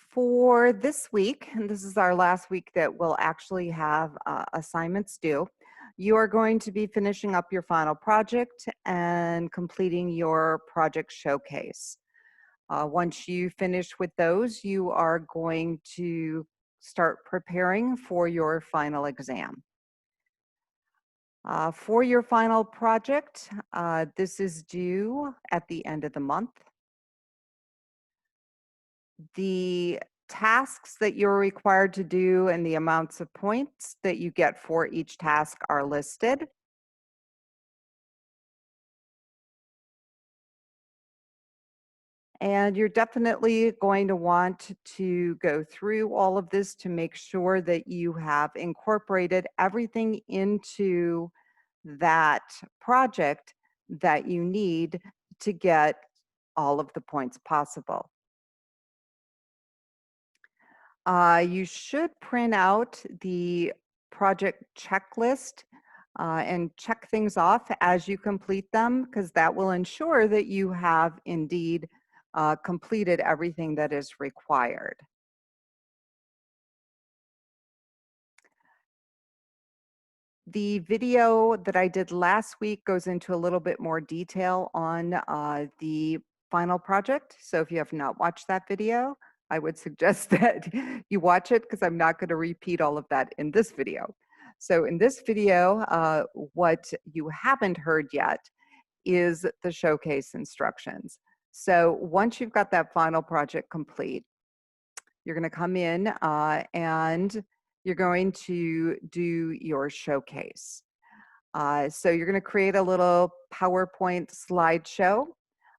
For this week, and this is our last week that we'll actually have assignments due, you are going to be finishing up your final project and completing your project showcase. Once you finish with those, you are going to start preparing for your final exam. For your final project, this is due at the end of the month. The tasks that you're required to do and the amounts of points that you get for each task are listed. And you're definitely going to want to go through all of this to make sure that you have incorporated everything into that project that you need to get all of the points possible. You should print out the project checklist and check things off as you complete them, because that will ensure that you have indeed completed everything that is required. The video that I did last week goes into a little bit more detail on the final project. So if you have not watched that video, I would suggest that you watch it, because I'm not going to repeat all of that in this video. So in this video, what you haven't heard yet is the showcase instructions. So once you've got that final project complete, you're going to come in and you're going to do your showcase. So you're going to create a little PowerPoint slideshow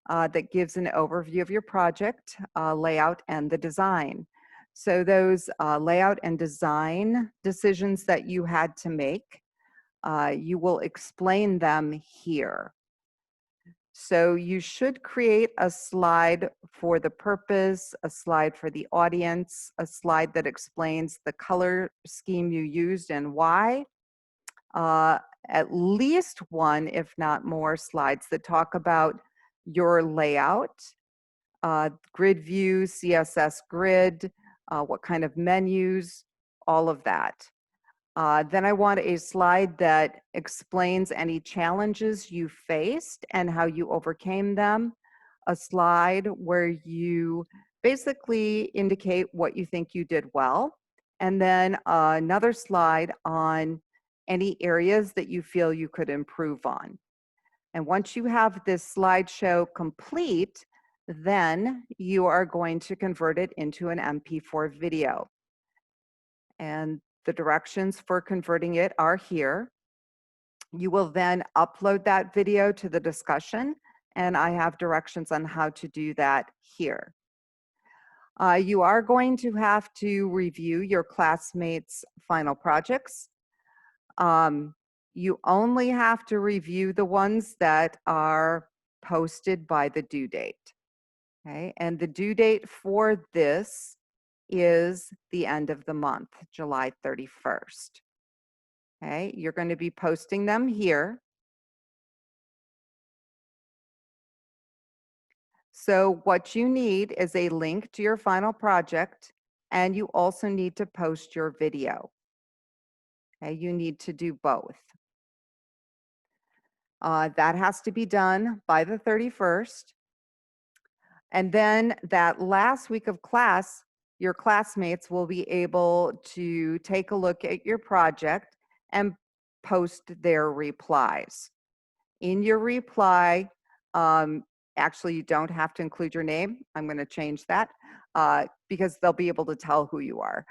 that gives an overview of your project, layout, and the design. So those layout and design decisions that you had to make, you will explain them here. So you should create a slide for the purpose, a slide for the audience, a slide that explains the color scheme you used and why. At least one, if not more, slides that talk about your layout, grid view, CSS grid, what kind of menus, all of that. Then I want a slide that explains any challenges you faced and how you overcame them. A slide where you basically indicate what you think you did well. And then another slide on any areas that you feel you could improve on. And once you have this slideshow complete, then you are going to convert it into an MP4 video. And the directions for converting it are here. You will then upload that video to the discussion, and I have directions on how to do that here. You are going to have to review your classmates' final projects. You only have to review the ones that are posted by the due date. Okay, and the due date for this is the end of the month, July 31st. Okay, you're going to be posting them here. So what you need is a link to your final project, and you also need to post your video. Okay, you need to do both. That has to be done by the 31st. And then that last week of class, your classmates will be able to take a look at your project and post their replies. In your reply, actually, you don't have to include your name. I'm going to change that because they'll be able to tell who you are.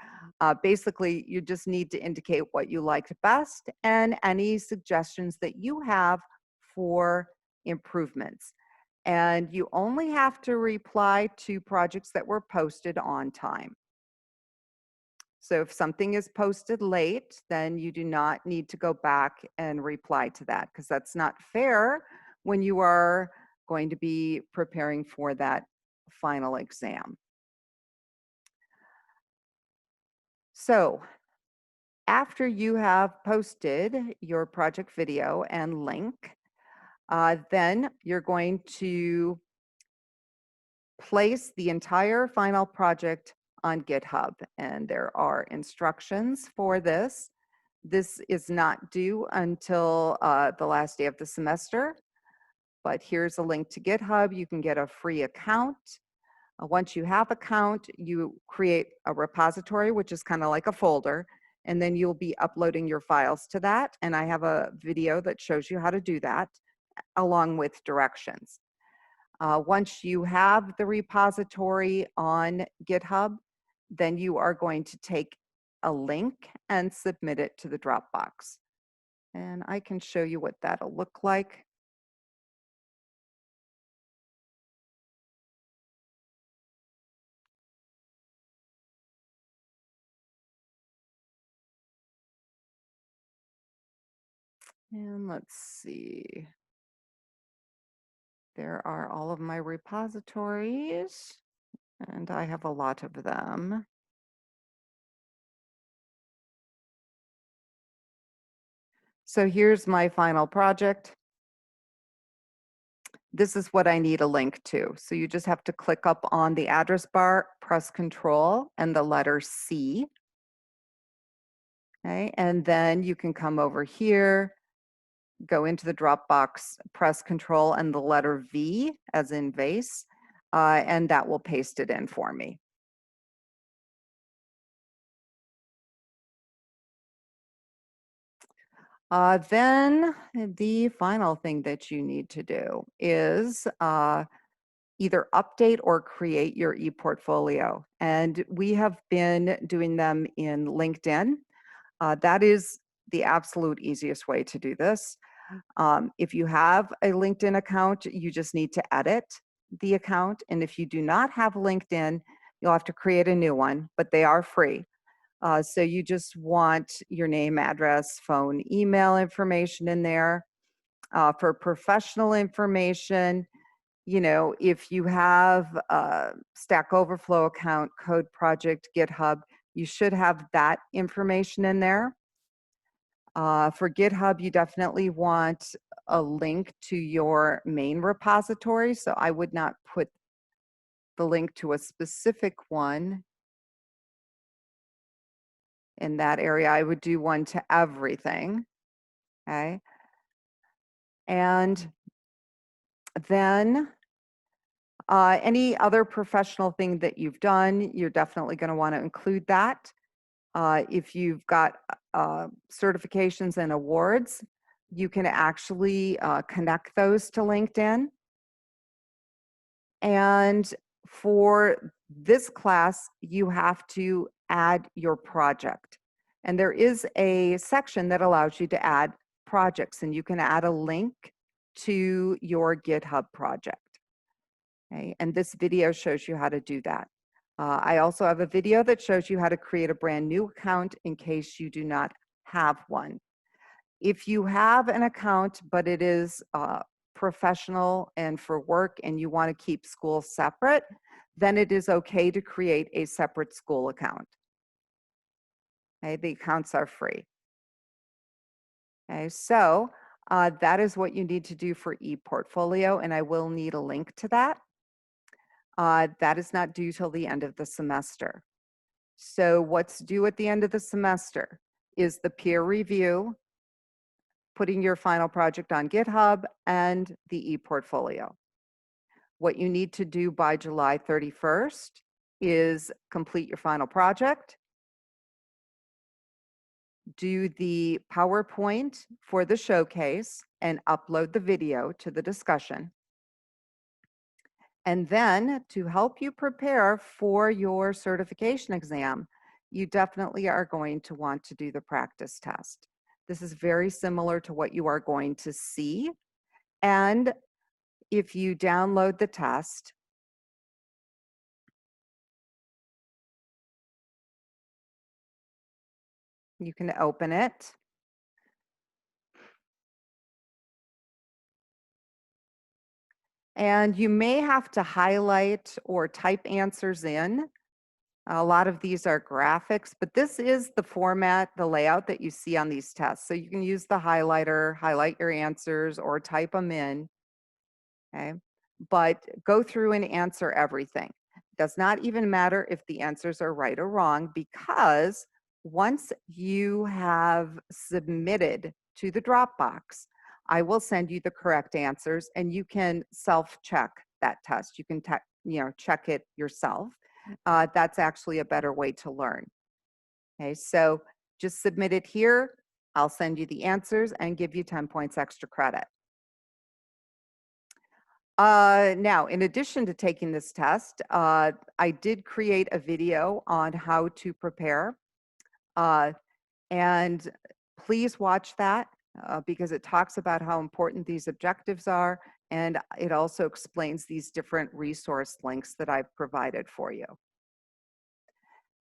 Basically, you just need to indicate what you liked best and any suggestions that you have for improvements. And you only have to reply to projects that were posted on time. So if something is posted late, then you do not need to go back and reply to that, because that's not fair when you are going to be preparing for that final exam. So after you have posted your project video and link, then you're going to place the entire final project on GitHub, and there are instructions for this. This is not due until the last day of the semester, but here's a link to GitHub. You can get a free account. Once you have an account, you create a repository, which is kind of like a folder, and then you'll be uploading your files to that. And I have a video that shows you how to do that, along with directions. Once you have the repository on GitHub, then you are going to take a link and submit it to the Dropbox. And I can show you what that'll look like. And let's see. There are all of my repositories, and I have a lot of them. So here's my final project. This is what I need a link to. So you just have to click up on the address bar, press Control and the letter C. Okay, and then you can come over here, go into the Dropbox, press Control and the letter V as in vase, and that will paste it in for me. Then the final thing that you need to do is either update or create your ePortfolio. And we have been doing them in LinkedIn. That is the absolute easiest way to do this. If you have a LinkedIn account, you just need to edit the account. And if you do not have LinkedIn, you'll have to create a new one, but they are free. So you just want your name, address, phone, email information in there. For professional information, you know, if you have a Stack Overflow account, Code Project, GitHub, you should have that information in there. For GitHub, you definitely want a link to your main repository. So I would not put the link to a specific one in that area. I would do one to everything. Okay. And then any other professional thing that you've done, you're definitely going to want to include that. If you've got certifications and awards, you can actually connect those to LinkedIn. And for this class, you have to add your project. And there is a section that allows you to add projects, and you can add a link to your GitHub project. Okay, and this video shows you how to do that. I also have a video that shows you how to create a brand new account in case you do not have one. If you have an account, but it is professional and for work and you want to keep school separate, then it is okay to create a separate school account. Okay, the accounts are free. Okay, so that is what you need to do for ePortfolio, and I will need a link to that. That is not due till the end of the semester. So what's due at the end of the semester is the peer review, putting your final project on GitHub, and the ePortfolio. What you need to do by July 31st is complete your final project, do the PowerPoint for the showcase, and upload the video to the discussion. And then to help you prepare for your certification exam, you definitely are going to want to do the practice test. This is very similar to what you are going to see. And if you download the test, you can open it. And you may have to highlight or type answers in. A lot of these are graphics, but this is the format, the layout that you see on these tests. So you can use the highlighter, highlight your answers, or type them in. Okay, but go through and answer everything. does not even matter if the answers are right or wrong, because once you have submitted to the Dropbox, I will send you the correct answers and you can self-check that test. You can check it yourself. That's actually a better way to learn. Okay, so just submit it here. I'll send you the answers and give you 10 points extra credit. Now, in addition to taking this test, I did create a video on how to prepare. And please watch that because it talks about how important these objectives are. And it also explains these different resource links that I've provided for you.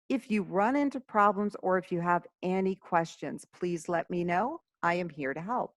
If you run into problems or if you have any questions, please let me know. I am here to help.